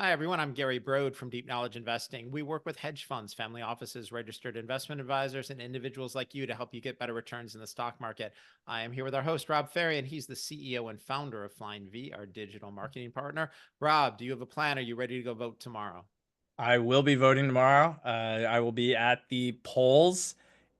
Hi, everyone. I'm Gary Brode from Deep Knowledge Investing. We work with hedge funds, family offices, registered investment advisors, and individuals like you to help you get better returns in the stock market. I am here with our host, Robb Fahrion. He's the CEO and founder of Flying V, our digital marketing partner. Robb, do you have a plan? Are you ready to go vote tomorrow? I will be voting tomorrow. I will be at the polls,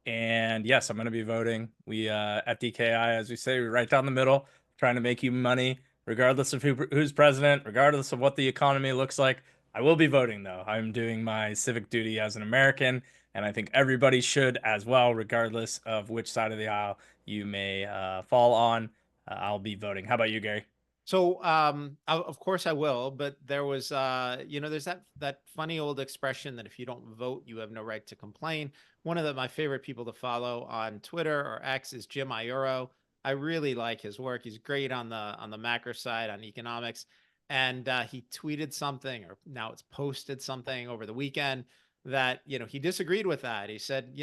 and yes, I'm going to be voting. We at DKI, as we say, we're right down the middle, trying to make you money, regardless of who's president, regardless of what the economy looks like. I will be voting though. I'm doing my civic duty as an American, and I think everybody should as well, regardless of which side of the aisle you may fall on. I'll be voting. How about you, Gary? So, of course I will, but there was, there's that funny old expression that if you don't vote, you have no right to complain. One of my favorite people to follow on Twitter or X is Jim Iuro. I really like his work. He's great on the macro side on economics, and he tweeted something, or now it's posted something over the weekend that he disagreed with that. He said,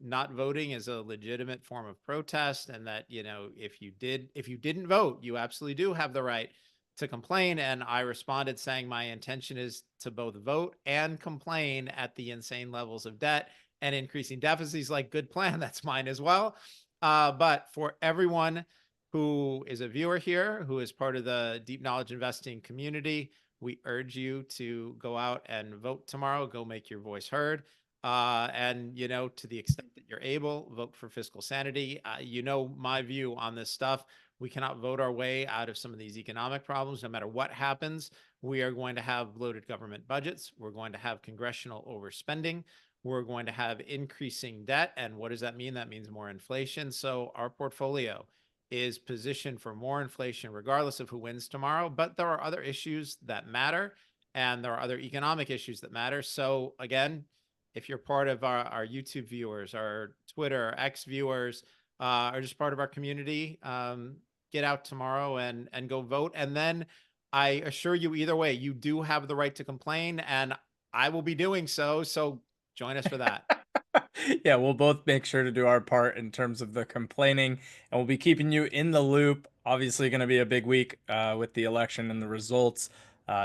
not voting is a legitimate form of protest, and that if you didn't vote, you absolutely do have the right to complain. And I responded saying my intention is to both vote and complain at the insane levels of debt and increasing deficits. Like, good plan. That's mine as well. But for everyone who is a viewer here, who is part of the deep knowledge investing community, we urge you to go out and vote tomorrow. Go make your voice heard. And, to the extent that you're able, vote for fiscal sanity. My view on this stuff. We cannot vote our way out of some of these economic problems. No matter what happens, we are going to have bloated government budgets. We're going to have congressional overspending. We're going to have increasing debt. And what does that mean? That means more inflation. So our portfolio is positioned for more inflation, regardless of who wins tomorrow. But there are other issues that matter, and there are other economic issues that matter. So again, if you're part of our YouTube viewers, our Twitter, X viewers, or just part of our community, get out tomorrow and go vote. And then I assure you, either way, you do have the right to complain, and I will be doing so. So join us for that. Yeah, we'll both make sure to do our part in terms of the complaining, and we'll be keeping you in the loop. Obviously, going to be a big week with the election and the results.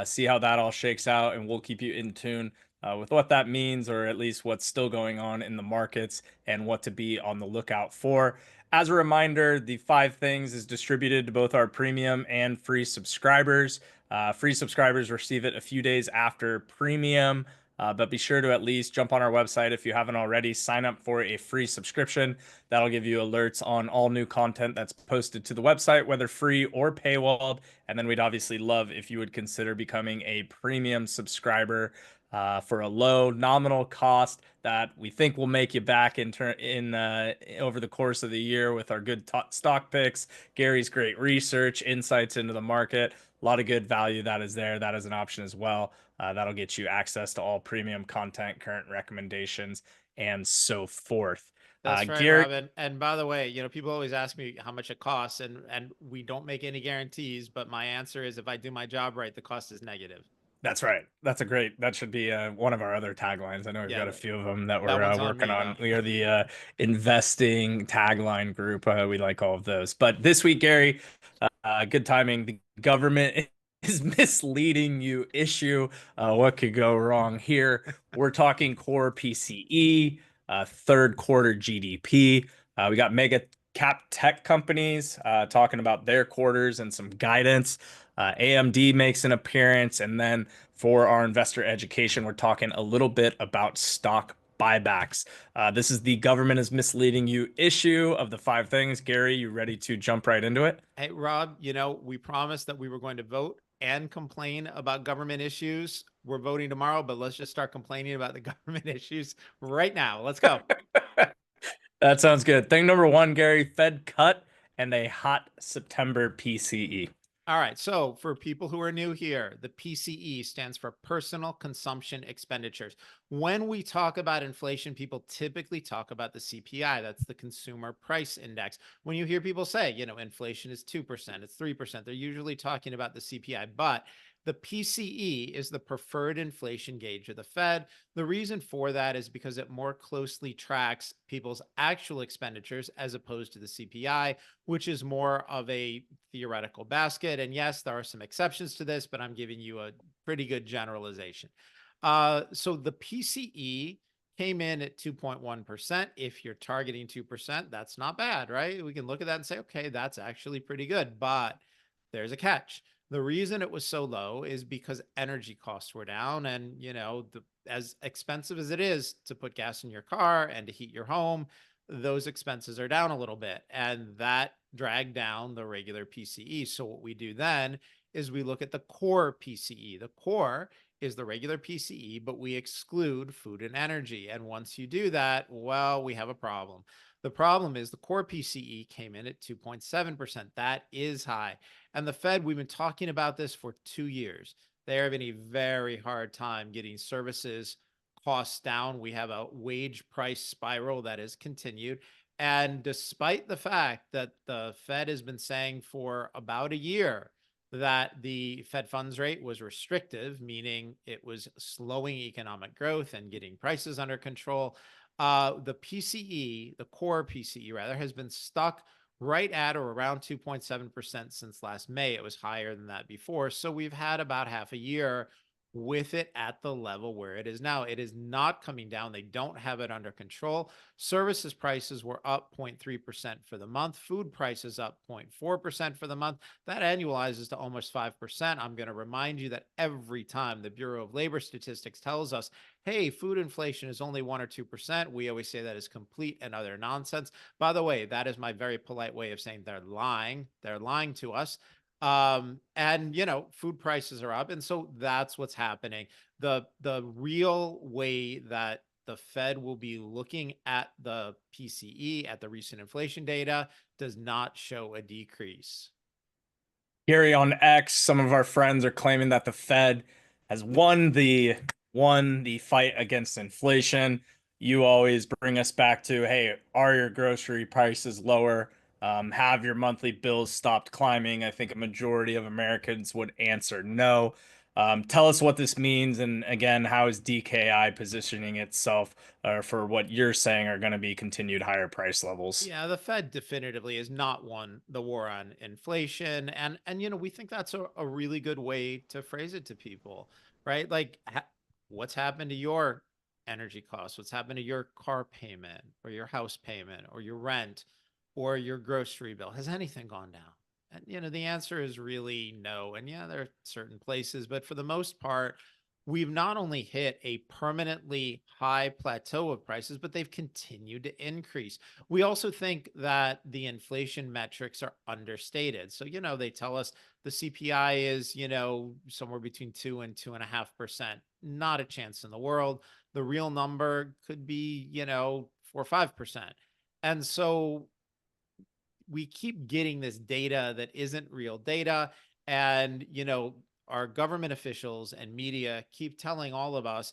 See how that all shakes out, and we'll keep you in tune with what that means, or at least what's still going on in the markets and what to be on the lookout for. As a reminder, the 5 things is distributed to both our premium and free subscribers. Free subscribers receive it a few days after premium. But be sure to at least jump on our website if you haven't already. Sign up for a free subscription. That'll give you alerts on all new content that's posted to the website, whether free or paywalled. And then we'd obviously love if you would consider becoming a premium subscriber for a low nominal cost that we think will make you back over the course of the year with our good stock picks, Gary's great research, insights into the market. A lot of good value that is there. That is an option as well. That'll get you access to all premium content, current recommendations, and so forth. That's right, Gary, Robin. And by the way, people always ask me how much it costs, and we don't make any guarantees. But my answer is, if I do my job right, the cost is negative. that's right. That should be one of our other taglines. I know we've Yeah, got a few of them that that we're one's on working me on. though. We are the investing tagline group. We like all of those. But this week, Gary, good timing. The government is misleading you issue. What could go wrong here? We're talking core PCE, third quarter GDP. We got mega cap tech companies talking about their quarters and some guidance. AMD makes an appearance. And then for our investor education, we're talking a little bit about stock buybacks. This is the government is misleading you issue of the 5 things. Gary, you ready to jump right into it? Hey, Rob, we promised that we were going to vote and complain about government issues. We're voting tomorrow, but let's just start complaining about the government issues right now. Let's go. That sounds good. Thing number 1, Gary, Fed cut and a hot September PCE. All right. So for people who are new here, the PCE stands for personal consumption expenditures. When we talk about inflation, people typically talk about the CPI. That's the consumer price index. When you hear people say, inflation is 2%, it's 3%, they're usually talking about the CPI. But the PCE is the preferred inflation gauge of the Fed. The reason for that is because it more closely tracks people's actual expenditures as opposed to the CPI, which is more of a theoretical basket. And yes, there are some exceptions to this, but I'm giving you a pretty good generalization. So the PCE came in at 2.1%. If you're targeting 2%, that's not bad, right? We can look at that and say, okay, that's actually pretty good. But there's a catch. The reason it was so low is because energy costs were down. And, as expensive as it is to put gas in your car and to heat your home, those expenses are down a little bit. And that dragged down the regular PCE. So what we do then is we look at the core PCE. The core is the regular PCE, but we exclude food and energy. And once you do that, well, we have a problem. The problem is the core PCE came in at 2.7%. That is high. And the Fed, we've been talking about this for 2 years. They're having a very hard time getting services costs down. We have a wage price spiral that has continued. And despite the fact that the Fed has been saying for about a year that the Fed funds rate was restrictive, meaning it was slowing economic growth and getting prices under control, the PCE, the core PCE rather, has been stuck right at or around 2.7% since last May. It was higher than that before. So we've had about half a year with it at the level where it is now. It is not coming down. They don't have it under control. Services prices were up 0.3% for the month. Food prices up 0.4% for the month. That annualizes to almost 5%. I'm going to remind you that every time the Bureau of Labor Statistics tells us, hey, food inflation is only 1 or 2%, we always say that is complete and utter nonsense. By the way, that is my very polite way of saying they're lying. They're lying to us. And food prices are up, and so that's what's happening. The real way that the Fed will be looking at the PCE, at the recent inflation data, does not show a decrease. Gary, on X, some of our friends are claiming that the Fed has won the fight against inflation. You always bring us back to, hey, are your grocery prices lower? Have your monthly bills stopped climbing? I think a majority of Americans would answer no. Tell us what this means, and again, how is DKI positioning itself for what you're saying are going to be continued higher price levels? Yeah, the Fed definitively has not won the war on inflation, and we think that's a really good way to phrase it to people, right? Like, what's happened to your energy costs? What's happened to your car payment or your house payment or your rent or your grocery bill? Has anything gone down? And the answer is really no. And yeah, there are certain places, but for the most part, we've not only hit a permanently high plateau of prices, but they've continued to increase. We also think that the inflation metrics are understated. So, they tell us the CPI is, somewhere between 2 and 2.5%. Not a chance in the world. The real number could be, 4 or 5%. And so we keep getting this data that isn't real data. And, our government officials and media keep telling all of us,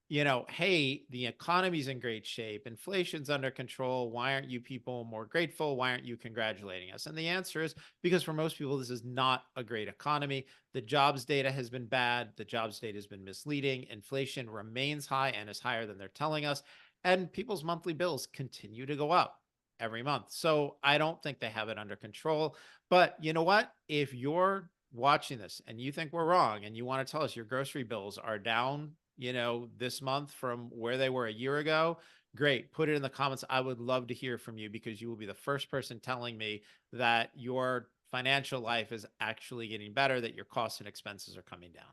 hey, the economy's in great shape. Inflation's under control. Why aren't you people more grateful? Why aren't you congratulating us? And the answer is because for most people, this is not a great economy. The jobs data has been bad. The jobs data has been misleading. Inflation remains high and is higher than they're telling us. And people's monthly bills continue to go up every month. So I don't think they have it under control. But you know what? If you're watching this and you think we're wrong and you want to tell us your grocery bills are down, this month from where they were a year ago, great. Put it in the comments. I would love to hear from you because you will be the first person telling me that your financial life is actually getting better, that your costs and expenses are coming down.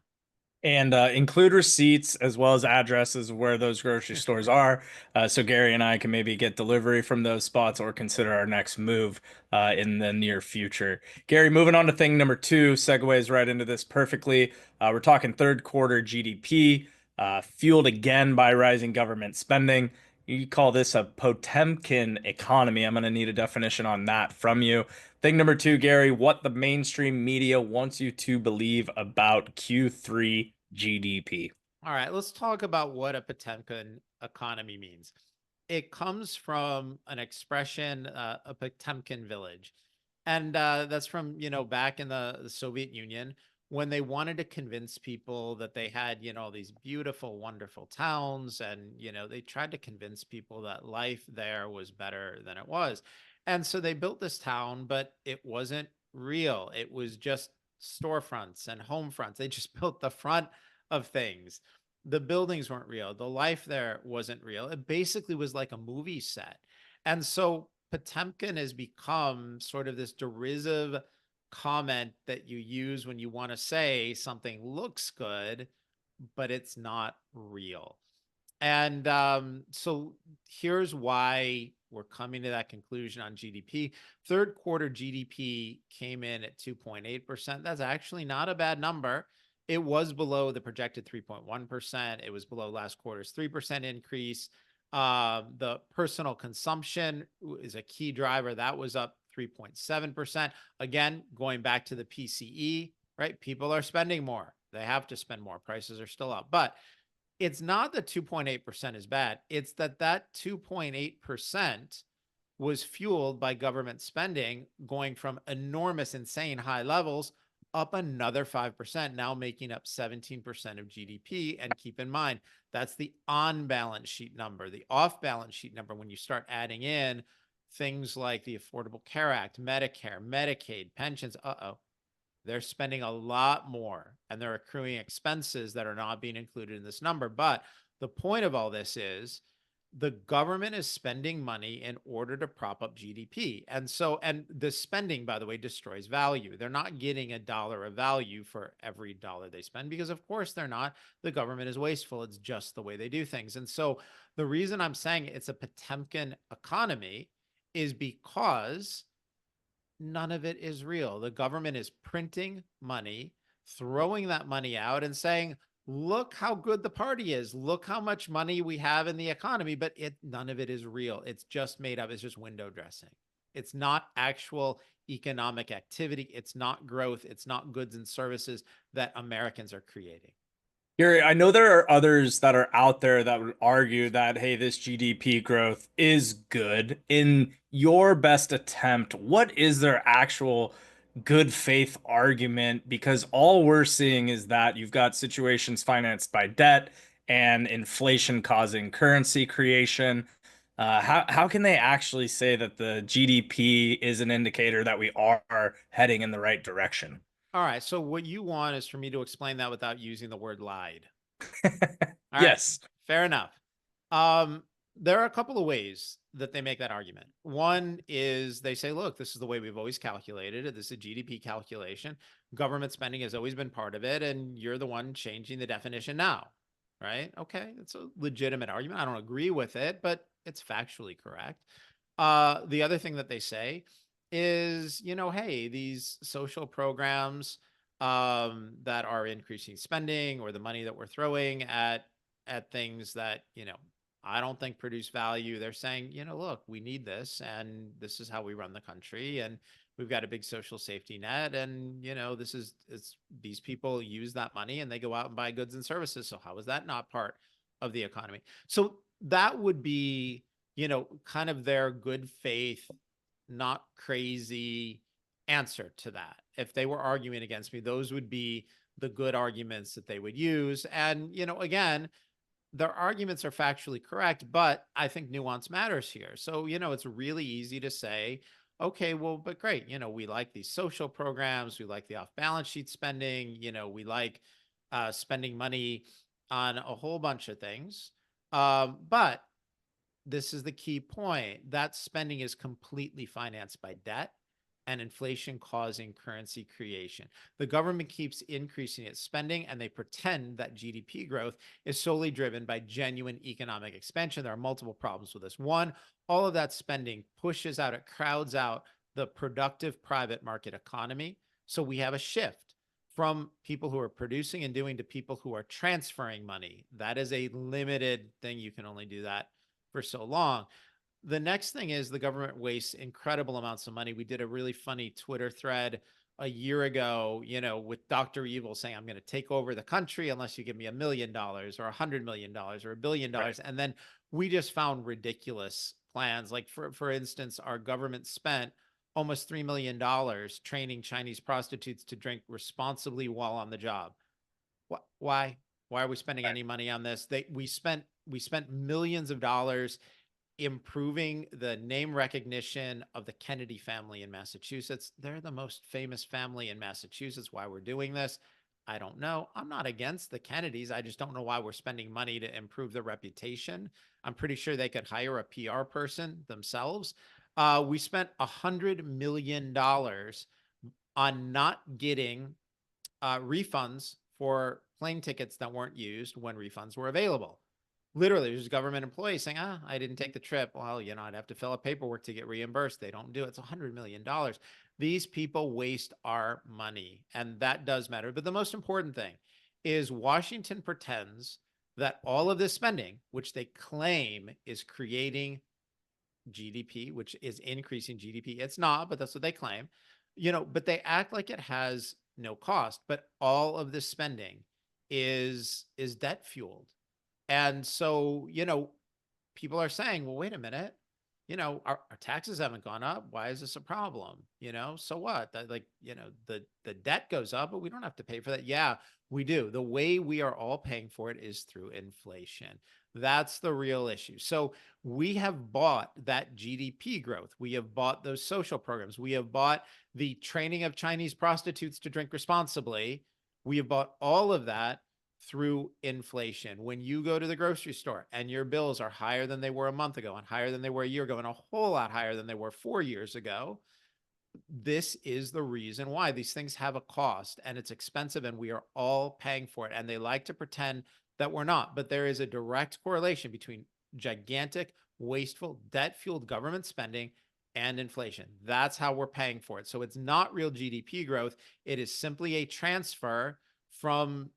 And include receipts as well as addresses of where those grocery stores are, so Gary and I can maybe get delivery from those spots or consider our next move in the near future. Gary, moving on to thing number two, segues right into this perfectly. We're talking third quarter GDP, fueled again by rising government spending. You call this a Potemkin economy. I'm going to need a definition on that from you. Thing number two, Gary, what the mainstream media wants you to believe about Q3 GDP. All right, let's talk about what a Potemkin economy means. It comes from an expression, a Potemkin village. And that's from, back in the Soviet Union when they wanted to convince people that they had, these beautiful, wonderful towns. And, they tried to convince people that life there was better than it was. And so they built this town, but it wasn't real. It was just storefronts and home fronts. They just built the front of things. The buildings weren't real. The life there wasn't real. It basically was like a movie set. And so Potemkin has become sort of this derisive comment that you use when you want to say something looks good, but it's not real. And so here's why we're coming to that conclusion on GDP. Third quarter GDP came in at 2.8%. That's actually not a bad number. It was below the projected 3.1%. It was below last quarter's 3% increase. The personal consumption is a key driver. That was up 3.7%. Again, going back to the PCE, right? People are spending more. They have to spend more. Prices are still up. But it's not that 2.8% is bad. It's that 2.8% was fueled by government spending going from enormous, insane high levels up another 5%, now making up 17% of GDP. And keep in mind, that's the on balance sheet number. The off balance sheet number, when you start adding in things like the Affordable Care Act, Medicare, Medicaid, pensions, they're spending a lot more and they're accruing expenses that are not being included in this number. But the point of all this is the government is spending money in order to prop up GDP. And the spending, by the way, destroys value. They're not getting a dollar of value for every dollar they spend because, of course, they're not. The government is wasteful. It's just the way they do things. And so the reason I'm saying it's a Potemkin economy is because none of it is real. The government is printing money, throwing that money out and saying, look how good the party is. Look how much money we have in the economy, but none of it is real. It's just made up. It's just window dressing. It's not actual economic activity. It's not growth. It's not goods and services that Americans are creating. Gary, I know there are others that are out there that would argue that, hey, this GDP growth is good. In your best attempt, what is their actual good faith argument? Because all we're seeing is that you've got situations financed by debt and inflation causing currency creation. How can they actually say that the GDP is an indicator that we are heading in the right direction? All right. So what you want is for me to explain that without using the word lied. All right. Yes. Fair enough. There are a couple of ways that they make that argument. One is they say, look, this is the way we've always calculated it. This is a GDP calculation. Government spending has always been part of it, and you're the one changing the definition now. Right? Okay. It's a legitimate argument. I don't agree with it, but it's factually correct. The other thing that they say is, hey, these social programs that are increasing spending or the money that we're throwing at things that, I don't think produce value. They're saying, look, we need this and this is how we run the country and we've got a big social safety net and, these people use that money and they go out and buy goods and services. So how is that not part of the economy? So that would be, kind of their good faith, not crazy answer to that. If they were arguing against me, those would be the good arguments that they would use. And, again, their arguments are factually correct, but I think nuance matters here. So, it's really easy to say, okay, well, but great. We like these social programs. We like the off balance sheet spending. We like spending money on a whole bunch of things. But this is the key point. That spending is completely financed by debt and inflation causing currency creation. The government keeps increasing its spending and they pretend that GDP growth is solely driven by genuine economic expansion. There are multiple problems with this. One, all of that spending pushes out, it crowds out the productive private market economy. So we have a shift from people who are producing and doing to people who are transferring money. That is a limited thing. You can only do that for so long. The next thing is the government wastes incredible amounts of money. We did a really funny Twitter thread a year ago, with Dr. Evil saying, I'm going to take over the country unless you give me $1 million or $100 million or $1 billion. Right. And then we just found ridiculous plans. Like for instance, our government spent almost $3 million training Chinese prostitutes to drink responsibly while on the job. Why are we spending any money on this? We spent millions of dollars improving the name recognition of the Kennedy family in Massachusetts. They're the most famous family in Massachusetts. Why we're doing this, I don't know. I'm not against the Kennedys. I just don't know why we're spending money to improve their reputation. I'm pretty sure they could hire a PR person themselves. We spent $100 million on not getting refunds for plane tickets that weren't used when refunds were available. Literally, there's government employees saying, I didn't take the trip. Well, I'd have to fill out paperwork to get reimbursed. They don't do it. It's $100 million. These people waste our money, and that does matter. But the most important thing is Washington pretends that all of this spending, which they claim is creating GDP, which is increasing GDP. It's not, but that's what they claim. But they act like it has no cost, but all of this spending is debt fueled. And so, people are saying, well, wait a minute, our taxes haven't gone up. Why is this a problem? So what? The debt goes up, but we don't have to pay for that. Yeah, we do. The way we are all paying for it is through inflation. That's the real issue. So we have bought that GDP growth. We have bought those social programs. We have bought the training of Chinese prostitutes to drink responsibly. We have bought all of that through inflation. When you go to the grocery store and your bills are higher than they were a month ago and higher than they were a year ago and a whole lot higher than they were 4 years ago, this is the reason why these things have a cost and it's expensive and we are all paying for it. And they like to pretend that we're not, but there is a direct correlation between gigantic, wasteful, debt-fueled government spending and inflation. That's how we're paying for it. So it's not real GDP growth. It is simply a transfer from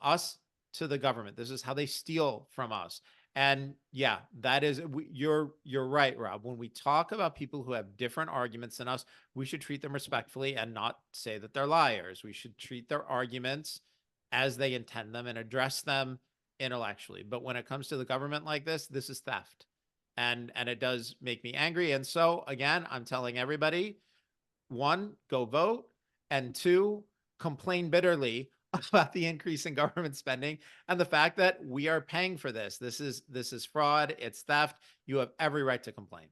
us to the government. This is how they steal from us. And yeah, that is, you're right, Rob. When we talk about people who have different arguments than us, we should treat them respectfully and not say that they're liars. We should treat their arguments as they intend them and address them intellectually. But when it comes to the government like this is theft. And it does make me angry. And so again, I'm telling everybody, one, go vote, and two, complain bitterly about the increase in government spending and the fact that we are paying for this. This is fraud. It's theft. You have every right to complain.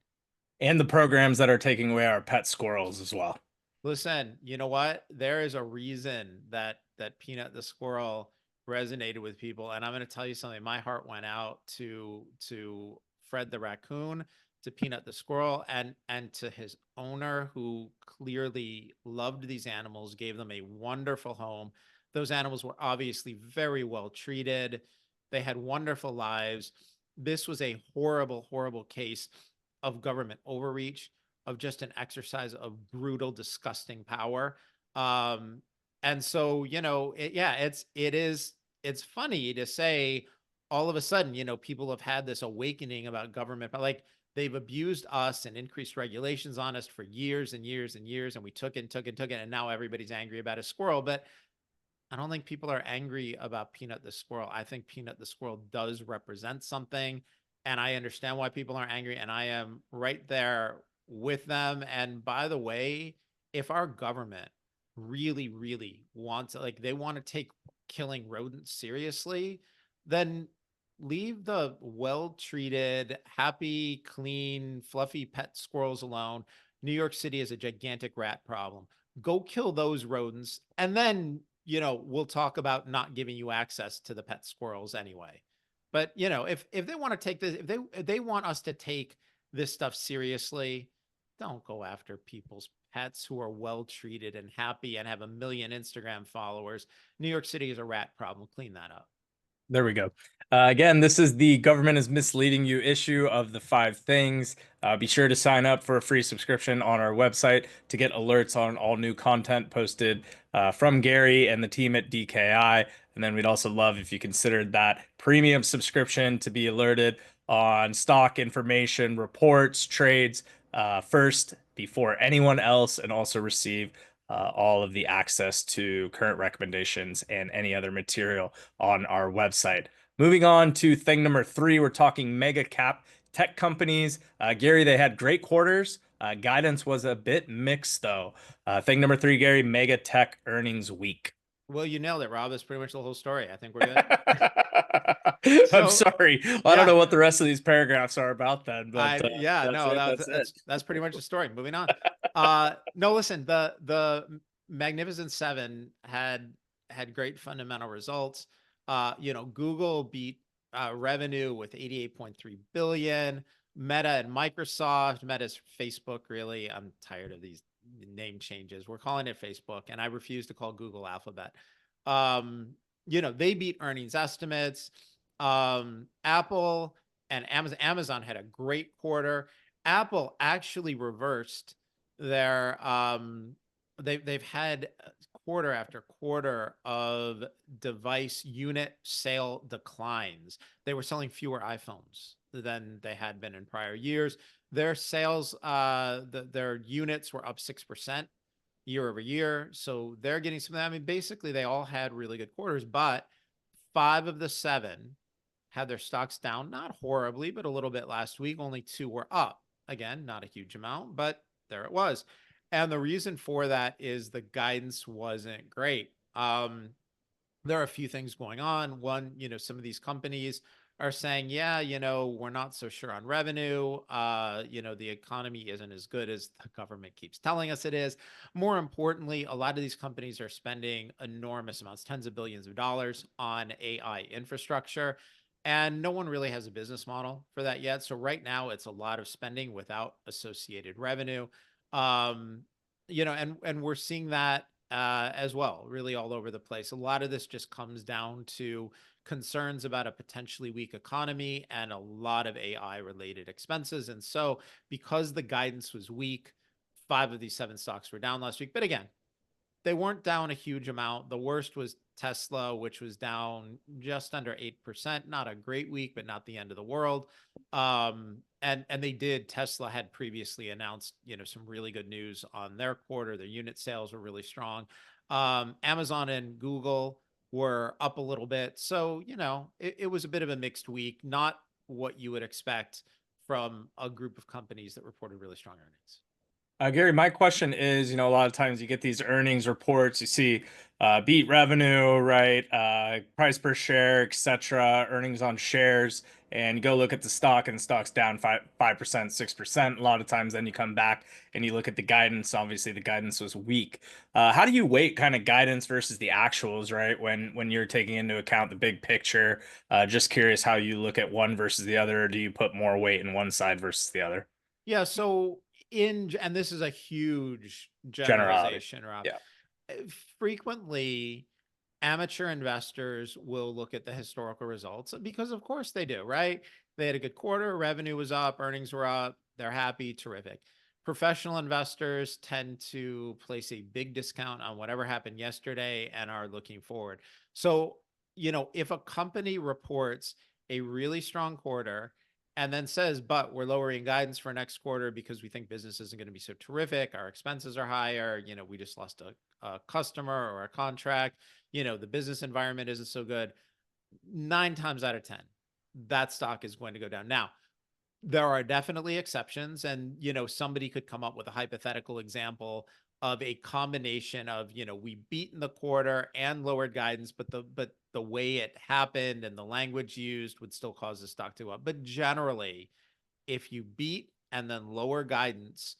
And the programs that are taking away our pet squirrels as well. Listen, you know what? There is a reason that Peanut the squirrel resonated with people, and I'm going to tell you something. My heart went out to Fred the raccoon, to Peanut the squirrel, and to his owner, who clearly loved these animals, gave them a wonderful home. Those animals were obviously very well treated. They had wonderful lives. This was a horrible, horrible case of government overreach, of just an exercise of brutal, disgusting power. And so, it's funny to say all of a sudden, people have had this awakening about government, but like they've abused us and increased regulations on us for years and years and years. And we took it. And now everybody's angry about a squirrel. But I don't think people are angry about Peanut the squirrel. I think Peanut the squirrel does represent something. And I understand why people are angry. And I am right there with them. And by the way, if our government really, really wants, like, they want to take killing rodents seriously, then leave the well-treated, happy, clean, fluffy pet squirrels alone. New York City is a gigantic rat problem. Go kill those rodents, and then we'll talk about not giving you access to the pet squirrels anyway. But if they want to take this, if they want us to take this stuff seriously, don't go after people's pets who are well treated and happy and have 1 million Instagram followers. New York City is a rat problem. Clean that up. There we go. Again, this is the government is misleading you issue of the 5 things. Be sure to sign up for a free subscription on our website to get alerts on all new content posted from Gary and the team at DKI. And then we'd also love if you considered that premium subscription to be alerted on stock information, reports, trades first before anyone else, and also receive all of the access to current recommendations and any other material on our website. Moving on to thing number 3, we're talking mega cap tech companies. Gary, they had great quarters. Guidance was a bit mixed, though. Thing number 3, Gary, mega tech earnings week. Well, you nailed it, Rob. That's pretty much the whole story. I think we're good. I'm So sorry. Well, I don't yeah, know what the rest of these paragraphs are about then, but yeah, that's no, it. That's it. that's pretty much the story. Moving on. No, listen, the Magnificent Seven had great fundamental results. Google beat revenue with 88.3 billion. Meta and Microsoft, Meta's Facebook, really. I'm tired of these name changes. We're calling it Facebook, and I refuse to call Google Alphabet. Um, they beat earnings estimates. Apple and Amazon had a great quarter. Apple actually reversed their they've had quarter after quarter of device unit sale declines. They were selling fewer iPhones than they had been in prior years. Their sales, their units were up 6% year over year. So they're getting some of that. I mean, basically, they all had really good quarters, but 5 of the 7 had their stocks down, not horribly, but a little bit last week. Only 2 were up. Again, not a huge amount, but there it was. And the reason for that is the guidance wasn't great. There are a few things going on. One, some of these companies are saying, yeah, we're not so sure on revenue. The economy isn't as good as the government keeps telling us it is. More importantly, a lot of these companies are spending enormous amounts, tens of billions of dollars on AI infrastructure. And no one really has a business model for that yet. So right now it's a lot of spending without associated revenue. Um, and we're seeing that as well, really all over the place. A lot of this just comes down to concerns about a potentially weak economy and a lot of AI related expenses. And so, because the guidance was weak, 5 of these 7 stocks were down last week. But again, they weren't down a huge amount. The worst was Tesla, which was down just under 8%. Not a great week, but not the end of the world. And Tesla had previously announced, some really good news on their quarter. Their unit sales were really strong. Amazon and Google were up a little bit. So, it was a bit of a mixed week, not what you would expect from a group of companies that reported really strong earnings. Gary, my question is, a lot of times you get these earnings reports, you see beat revenue, right? Price per share, etc., earnings on shares, and you go look at the stock and the stock's down 5%, 6%. A lot of times then you come back and you look at the guidance. Obviously, the guidance was weak. How do you weight kind of guidance versus the actuals, right? When you're taking into account the big picture, just curious how you look at one versus the other. Or do you put more weight in one side versus the other? Yeah, so and this is a huge Generality. generalization, Rob. Yeah. Frequently, amateur investors will look at the historical results because, of course, they do, right? They had a good quarter, revenue was up, earnings were up, they're happy, terrific. Professional investors tend to place a big discount on whatever happened yesterday and are looking forward. So, if a company reports a really strong quarter and then says, but we're lowering guidance for next quarter because we think business isn't going to be so terrific, our expenses are higher, we just lost a customer or a contract, the business environment isn't so good, 9 times out of 10, that stock is going to go down. Now, there are definitely exceptions, and somebody could come up with a hypothetical example of a combination of, we beat in the quarter and lowered guidance, but the way it happened and the language used would still cause the stock to go up. But generally, if you beat and then lower guidance,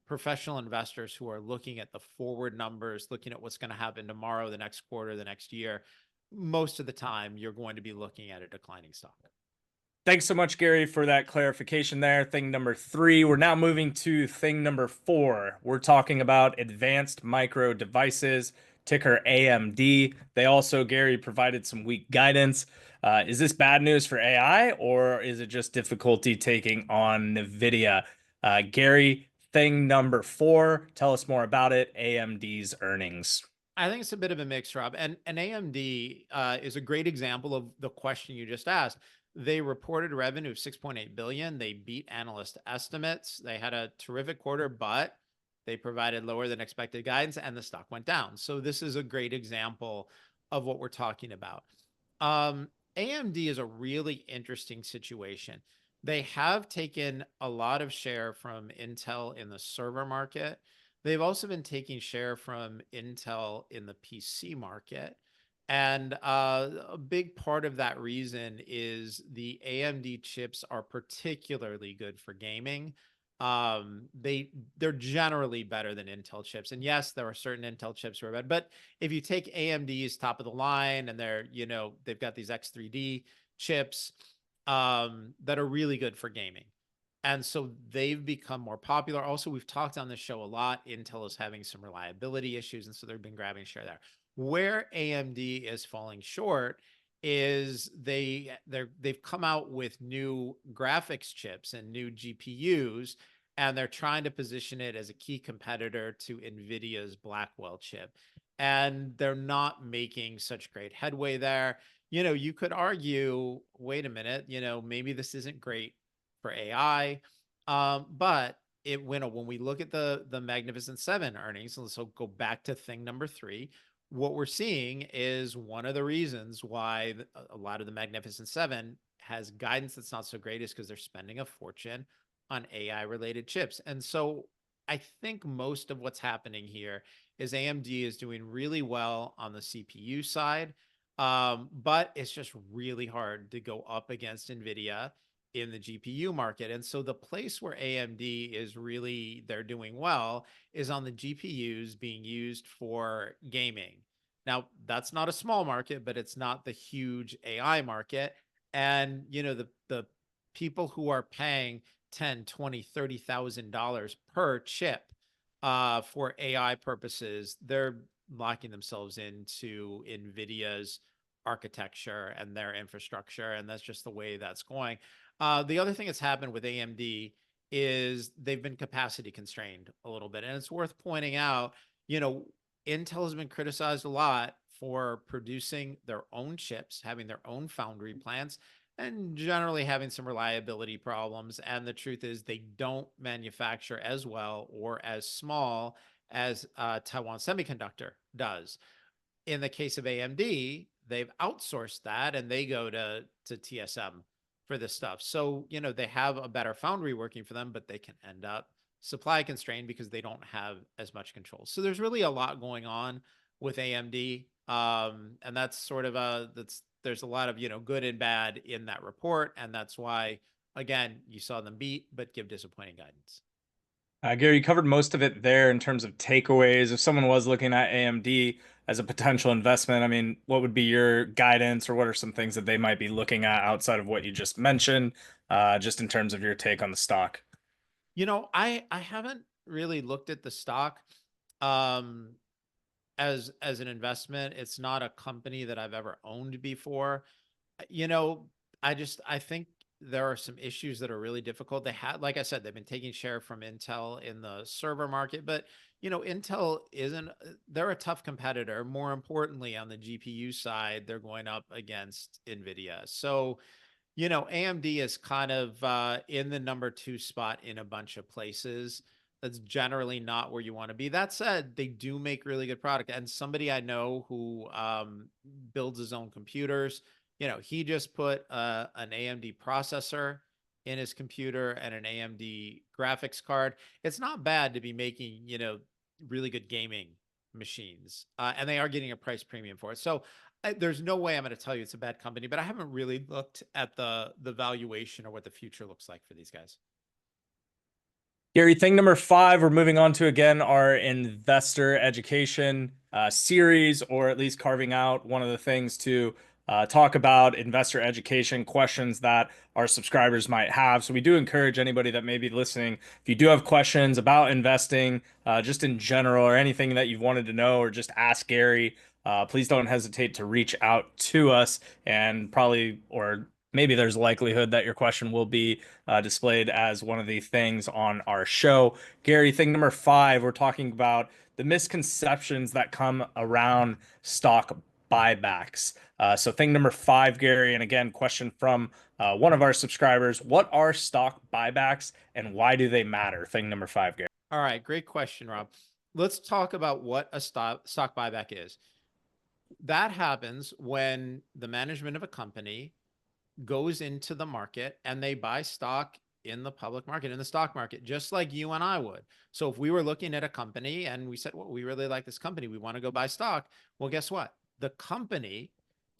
professional investors who are looking at the forward numbers, looking at what's going to happen tomorrow, the next quarter, the next year, most of the time you're going to be looking at a declining stock. Thanks so much, Gary, for that clarification there. Thing number 3. We're now moving to thing number 4. We're talking about advanced micro devices, ticker AMD. They also, Gary, provided some weak guidance. Is this bad news for AI, or is it just difficulty taking on NVIDIA? Gary, thing number 4. Tell us more about it. AMD's earnings. I think it's a bit of a mix, Rob. And AMD is a great example of the question you just asked. They reported revenue of 6.8 billion. They beat analyst estimates. They had a terrific quarter, but they provided lower than expected guidance and the stock went down. So this is a great example of what we're talking about. AMD is a really interesting situation. They have taken a lot of share from Intel in the server market. They've also been taking share from Intel in the PC market. And a big part of that reason is the AMD chips are particularly good for gaming. They're generally better than Intel chips. And yes, there are certain Intel chips who are bad, but if you take AMD's top of the line and they're, they've got these X3D chips that are really good for gaming. And so they've become more popular. Also, we've talked on this show a lot. Intel is having some reliability issues, and so they've been grabbing share there. Where AMD is falling short is they've come out with new graphics chips and new GPUs, and they're trying to position it as a key competitor to NVIDIA's Blackwell chip. And they're not making such great headway there. You could argue, wait a minute, maybe this isn't great for AI. But when we look at the Magnificent Seven earnings, and so go back to thing number 3, what we're seeing is one of the reasons why a lot of the Magnificent Seven has guidance that's not so great is because they're spending a fortune on AI related chips. And so I think most of what's happening here is AMD is doing really well on the CPU side. But it's just really hard to go up against NVIDIA in the GPU market. And so the place where AMD is really, they're doing well is on the GPUs being used for gaming. Now, that's not a small market, but it's not the huge AI market. And, the people who are paying 10, 20, $30,000 per chip for AI purposes, they're locking themselves into NVIDIA's architecture and their infrastructure. And that's just the way that's going. The other thing that's happened with AMD is they've been capacity constrained a little bit. And it's worth pointing out, Intel has been criticized a lot for producing their own chips, having their own foundry plants, and generally having some reliability problems. And the truth is, they don't manufacture as well or as small as Taiwan Semiconductor does. In the case of AMD, they've outsourced that and they go to TSM for this stuff. So, they have a better foundry working for them, but they can end up supply constrained because they don't have as much control. So there's really a lot going on with AMD. And that's sort of there's a lot of, good and bad in that report. And that's why, again, you saw them beat, but give disappointing guidance. Gary, you covered most of it there in terms of takeaways. If someone was looking at AMD as a potential investment, I mean, what would be your guidance, or what are some things that they might be looking at outside of what you just mentioned, just in terms of your take on the stock? I haven't really looked at the stock um as an investment. It's not a company that I've ever owned before. You know, I think there are some issues that are really difficult. They had, like I said, they've been taking share from Intel in the server market, but Intel isn't, they're a tough competitor. More importantly, on the GPU side, they're going up against NVIDIA. So, AMD is kind of in the number 2 spot in a bunch of places. That's generally not where you want to be. That said, they do make really good product. And somebody I know who builds his own computers, he just put an AMD processor in his computer and an AMD graphics card. It's not bad to be making, really good gaming machines. And they are getting a price premium for it. So there's no way I'm going to tell you it's a bad company, but I haven't really looked at the valuation or what the future looks like for these guys. Gary, thing number 5, we're moving on to again our investor education series, or at least carving out one of the things to talk about investor education questions that our subscribers might have. So we do encourage anybody that may be listening, if you do have questions about investing, just in general, or anything that you've wanted to know, or just ask Gary, please don't hesitate to reach out to us, and probably, or maybe there's a likelihood that your question will be displayed as one of the things on our show. Gary, thing number 5, we're talking about the misconceptions that come around stock buybacks. So thing number 5, Gary, and again, question from one of our subscribers: what are stock buybacks and why do they matter? Thing number 5, Gary. All right, great question, Rob. Let's talk about what a stock buyback is. That happens when the management of a company goes into the market and they buy stock in the public market, in the stock market, just like you and I would. So if we were looking at a company and we said, well, we really like this company, we want to go buy stock. Well, guess what? the company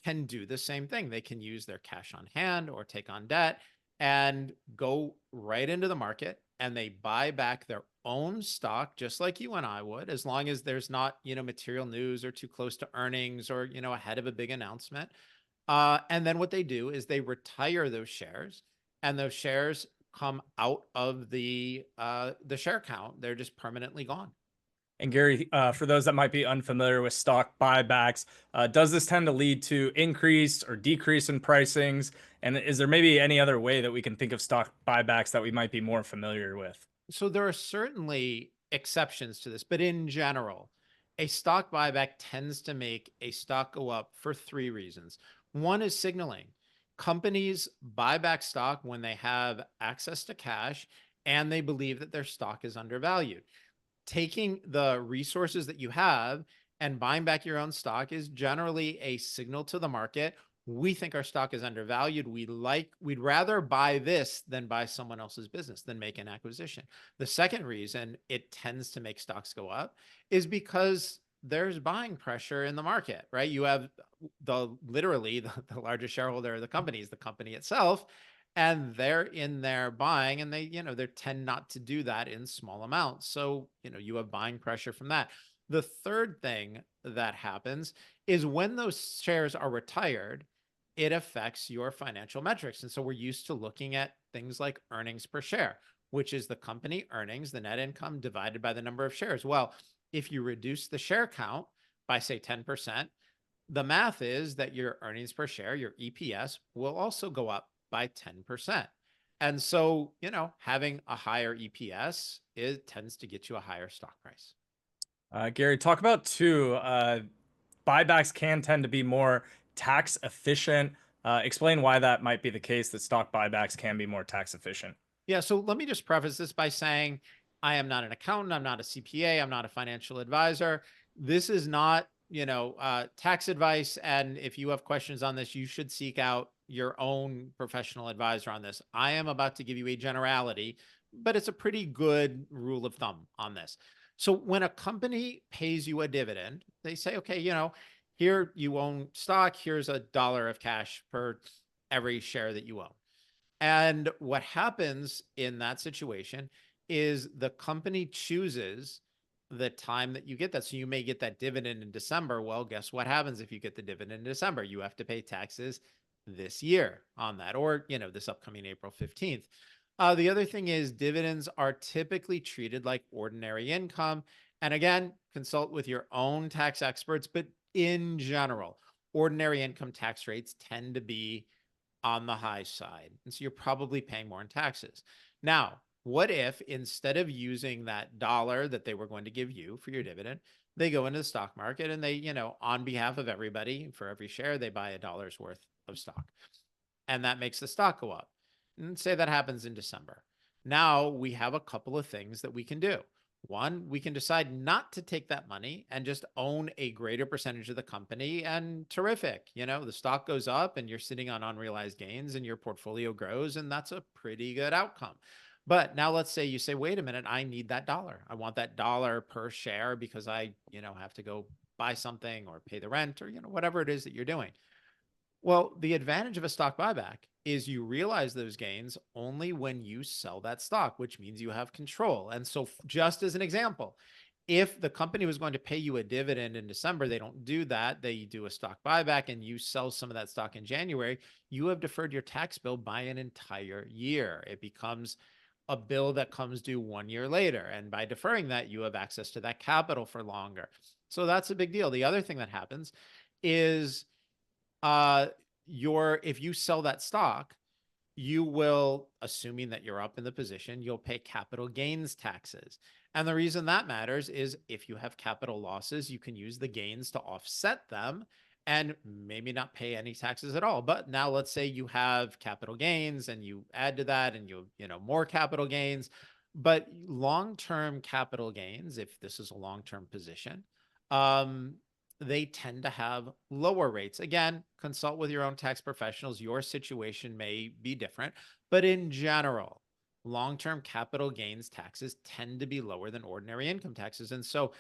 can do the same thing. They can use their cash on hand or take on debt and go right into the market, and they buy back their own stock, just like you and I would, as long as there's not, material news or too close to earnings or, ahead of a big announcement. And then what they do is they retire those shares, and those shares come out of the share count. They're just permanently gone. And Gary, for those that might be unfamiliar with stock buybacks, does this tend to lead to increase or decrease in pricings? And is there maybe any other way that we can think of stock buybacks that we might be more familiar with? So there are certainly exceptions to this, but in general, a stock buyback tends to make a stock go up for three reasons. One is signaling. Companies buy back stock when they have access to cash and they believe that their stock is undervalued. Taking the resources that you have and buying back your own stock is generally a signal to the market. We think our stock is undervalued. We'd rather buy this than buy someone else's business, than make an acquisition. The second reason it tends to make stocks go up is because there's buying pressure in the market, right? You have literally the largest shareholder of the company is the company itself, and they're in there buying, and they tend not to do that in small amounts. So, you have buying pressure from that. The third thing that happens is when those shares are retired, it affects your financial metrics. And so we're used to looking at things like earnings per share, which is the company earnings, the net income divided by the number of shares. Well, if you reduce the share count by, say, 10%, the math is that your earnings per share, your EPS, will also go up by 10%. And so, having a higher EPS, it tends to get you a higher stock price. Gary, talk about two. Buybacks can tend to be more tax efficient. Explain why that might be the case, that stock buybacks can be more tax efficient. Yeah. So let me just preface this by saying I am not an accountant. I'm not a CPA. I'm not a financial advisor. This is not, tax advice. And if you have questions on this, you should seek out your own professional advisor on this. I am about to give you a generality, but it's a pretty good rule of thumb on this. So when a company pays you a dividend, they say, okay, here you own stock, here's $1 of cash per every share that you own. And what happens in that situation is the company chooses the time that you get that. So you may get that dividend in December. Well, guess what happens if you get the dividend in December? You have to pay taxes this year on that, or, this upcoming April 15th. The other thing is dividends are typically treated like ordinary income. And again, consult with your own tax experts, but in general, ordinary income tax rates tend to be on the high side. And so you're probably paying more in taxes. Now, what if instead of using that dollar that they were going to give you for your dividend, they go into the stock market and they, on behalf of everybody, for every share, they buy $1 worth of stock. And that makes the stock go up. And say that happens in December. Now we have a couple of things that we can do. One, we can decide not to take that money and just own a greater percentage of the company, and terrific. The stock goes up and you're sitting on unrealized gains and your portfolio grows, and that's a pretty good outcome. But now let's say you say, wait a minute, I need that dollar. I want that dollar per share because I, have to go buy something or pay the rent or, whatever it is that you're doing. Well, the advantage of a stock buyback is you realize those gains only when you sell that stock, which means you have control. And so, just as an example, if the company was going to pay you a dividend in December, they don't do that. They do a stock buyback and you sell some of that stock in January, you have deferred your tax bill by an entire year. It becomes a bill that comes due 1 year later. And by deferring that, you have access to that capital for longer. So that's a big deal. The other thing that happens is if you sell that stock, you will, assuming that you're up in the position, you'll pay capital gains taxes. And the reason that matters is if you have capital losses, you can use the gains to offset them and maybe not pay any taxes at all. But now let's say you have capital gains and you add to that and more capital gains, but long-term capital gains, if this is a long-term position, they tend to have lower rates. Again, consult with your own tax professionals. Your situation may be different, but in general, long-term capital gains taxes tend to be lower than ordinary income taxes. And so,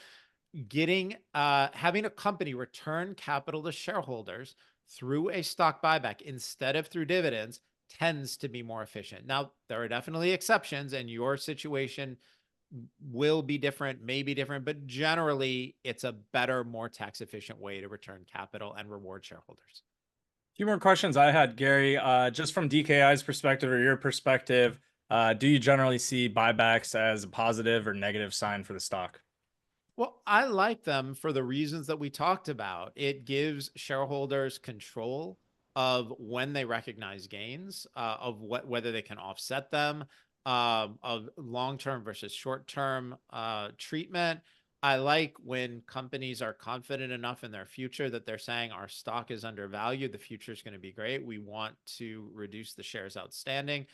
Having a company return capital to shareholders through a stock buyback instead of through dividends tends to be more efficient. Now, there are definitely exceptions, and your situation will be different, may be different, but generally it's a better, more tax efficient way to return capital and reward shareholders. Few more questions I had, Gary. Just from DKI's perspective or your perspective, do you generally see buybacks as a positive or negative sign for the stock? Well, I like them for the reasons that we talked about. It gives shareholders control of when they recognize gains, of whether they can offset them, of long-term versus short-term treatment. I like when companies are confident enough in their future that they're saying our stock is undervalued, the future is going to be great. We want to reduce the shares outstanding.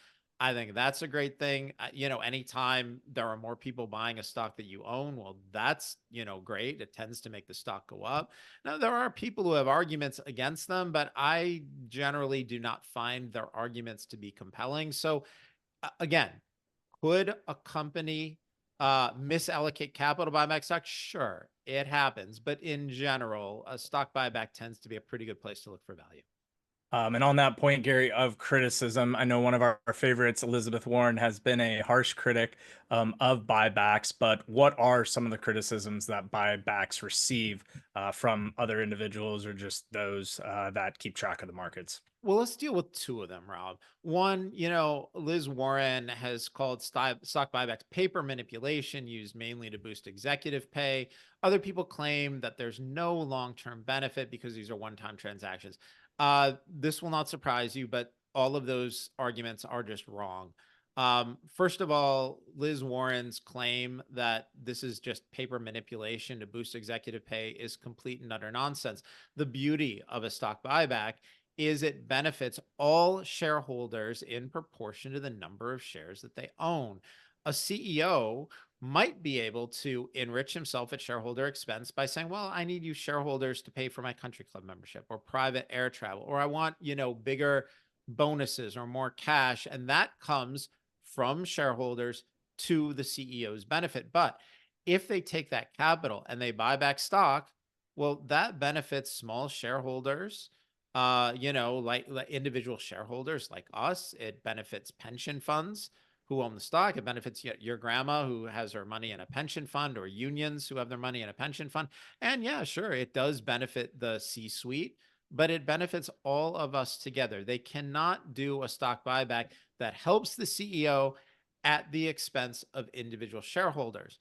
I think that's a great thing. Anytime there are more people buying a stock that you own, well, that's, great. It tends to make the stock go up. Now, there are people who have arguments against them, but I generally do not find their arguments to be compelling. So, again, could a company misallocate capital to buy back stock? Sure, it happens. But in general, a stock buyback tends to be a pretty good place to look for value. And on that point, Gary, of criticism, I know one of our favorites, Elizabeth Warren, has been a harsh critic of buybacks. But what are some of the criticisms that buybacks receive from other individuals or just those that keep track of the markets? Well, let's deal with two of them, Rob. One, Liz Warren has called stock buybacks paper manipulation used mainly to boost executive pay. Other people claim that there's no long-term benefit because these are one-time transactions. This will not surprise you, but all of those arguments are just wrong. First of all, Liz Warren's claim that this is just paper manipulation to boost executive pay is complete and utter nonsense. The beauty of a stock buyback is it benefits all shareholders in proportion to the number of shares that they own. A CEO might be able to enrich himself at shareholder expense by saying, well, I need you shareholders to pay for my country club membership or private air travel, or I want, bigger bonuses or more cash. And that comes from shareholders to the CEO's benefit. But if they take that capital and they buy back stock, well, that benefits small shareholders, like individual shareholders like us. It benefits pension funds who own the stock. It benefits your grandma who has her money in a pension fund, or unions who have their money in a pension fund. And yeah, sure, it does benefit the C-suite, but it benefits all of us together. They cannot do a stock buyback that helps the CEO at the expense of individual shareholders.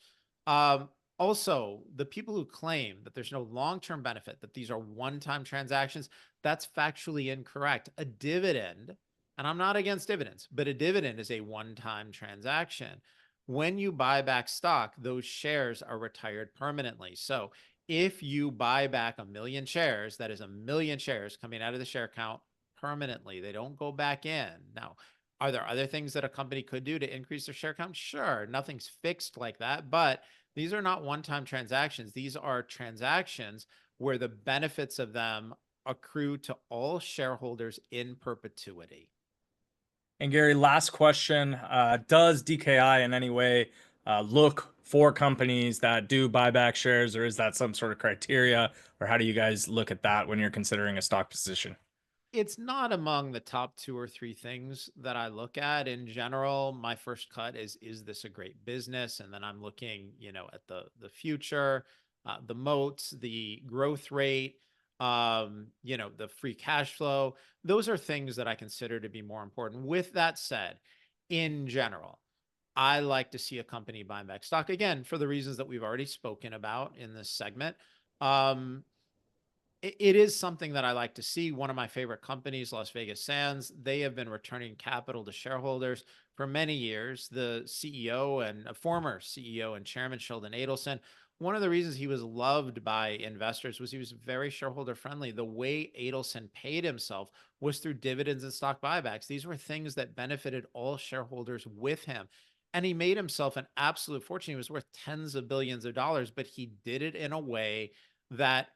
Also, the people who claim that there's no long-term benefit, that these are one-time transactions, that's factually incorrect. A dividend, and I'm not against dividends, but a dividend is a one-time transaction. When you buy back stock, those shares are retired permanently. So if you buy back 1 million shares, that is 1 million shares coming out of the share count permanently. They don't go back in. Now, are there other things that a company could do to increase their share count? Sure, nothing's fixed like that, but these are not one-time transactions. These are transactions where the benefits of them accrue to all shareholders in perpetuity. And Gary, last question. Does DKI in any way look for companies that do buyback shares, or is that some sort of criteria? Or how do you guys look at that when you're considering a stock position? It's not among the top 2 or 3 things that I look at. In general, my first cut is this a great business? And then I'm looking, at the future, the moats, the growth rate, the free cash flow. Those are things that I consider to be more important. With that said, in general, I like to see a company buying back stock, again, for the reasons that we've already spoken about in this segment. It is something that I like to see. One of my favorite companies, Las Vegas Sands, they have been returning capital to shareholders for many years. The CEO and a former CEO and chairman, Sheldon Adelson, one of the reasons he was loved by investors was he was very shareholder friendly. The way Adelson paid himself was through dividends and stock buybacks. These were things that benefited all shareholders with him. And he made himself an absolute fortune. He was worth tens of billions of dollars, but he did it in a way that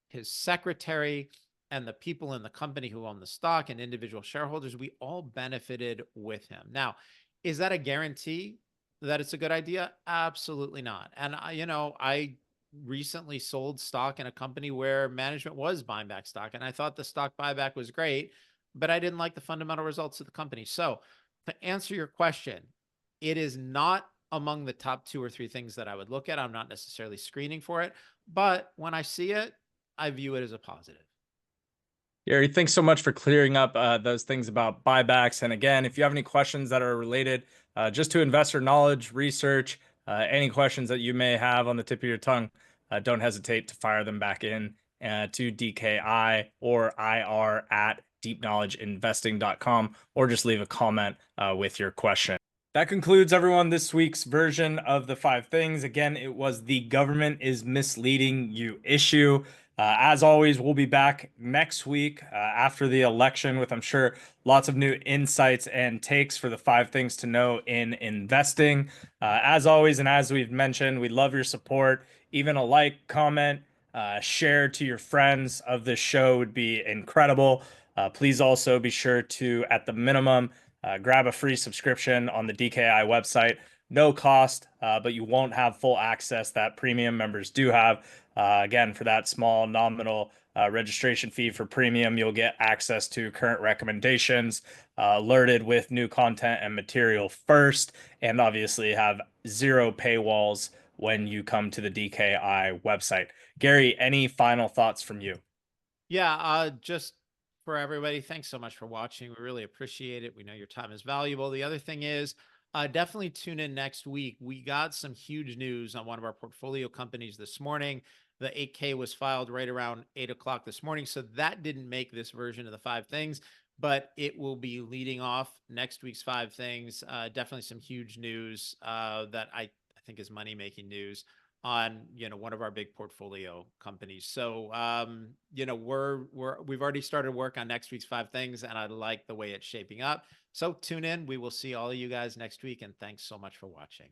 his secretary and the people in the company who own the stock and individual shareholders, we all benefited with him. Now, is that a guarantee that it's a good idea? Absolutely not. And I recently sold stock in a company where management was buying back stock. And I thought the stock buyback was great, but I didn't like the fundamental results of the company. So to answer your question, it is not among the top 2 or 3 things that I would look at. I'm not necessarily screening for it, but when I see it, I view it as a positive. Gary, thanks so much for clearing up those things about buybacks. And again, if you have any questions that are related just to investor knowledge, research, any questions that you may have on the tip of your tongue, don't hesitate to fire them back in to DKI or IR at deepknowledgeinvesting.com, or just leave a comment with your question. That concludes, everyone, this week's version of the 5 things. Again, it was the government is misleading you issue. As always, we'll be back next week after the election with, I'm sure, lots of new insights and takes for the 5 things to know in investing. As always, and as we've mentioned, we love your support. Even a like, comment, share to your friends of this show would be incredible. Please also be sure to, at the minimum, grab a free subscription on the DKI website. No cost, but you won't have full access that premium members do have. Again, for that small nominal registration fee for premium, you'll get access to current recommendations, alerted with new content and material first, and obviously have 0 paywalls when you come to the DKI website. Gary, any final thoughts from you? Yeah, just for everybody, thanks so much for watching. We really appreciate it. We know your time is valuable. The other thing is, definitely tune in next week. We got some huge news on one of our portfolio companies this morning. The 8K was filed right around 8 o'clock this morning. So that didn't make this version of the 5 things, but it will be leading off next week's 5 things. Definitely some huge news that I think is money-making news on, one of our big portfolio companies. So, we've already started work on next week's 5 things, and I like the way it's shaping up. So tune in. We will see all of you guys next week, and thanks so much for watching.